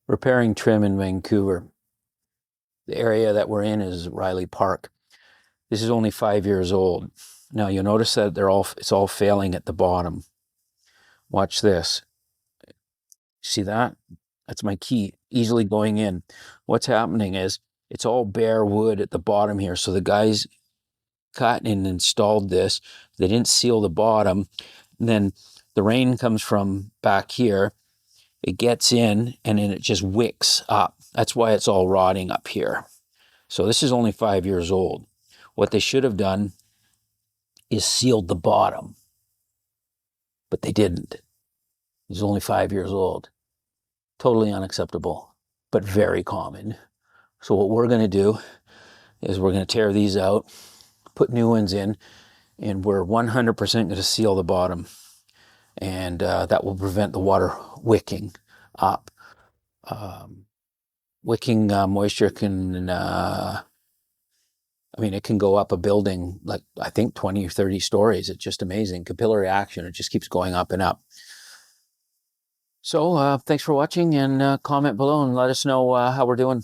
Repairing trim in Vancouver. The area that we're in is Riley Park. This is only 5 years old. Now you'll notice that it's all failing at the bottom. Watch this. See that? That's my key, easily going in. What's happening is it's all bare wood at the bottom here. So the guys cut and installed this. They didn't seal the bottom. And then the rain comes from back here. It gets in and then it just wicks up. That's why it's all rotting up here. So this is only 5 years old. What they should have done is sealed the bottom, but they didn't. It's only 5 years old. Totally unacceptable, but very common. So what we're going to do is we're going to tear these out, put new ones in, and we're 100% going to seal the bottom. And that will prevent the water wicking up. Wicking moisture can, it can go up a building, like I think 20 or 30 stories. It's just amazing. Capillary action, it just keeps going up and up. So thanks for watching, and comment below and let us know how we're doing.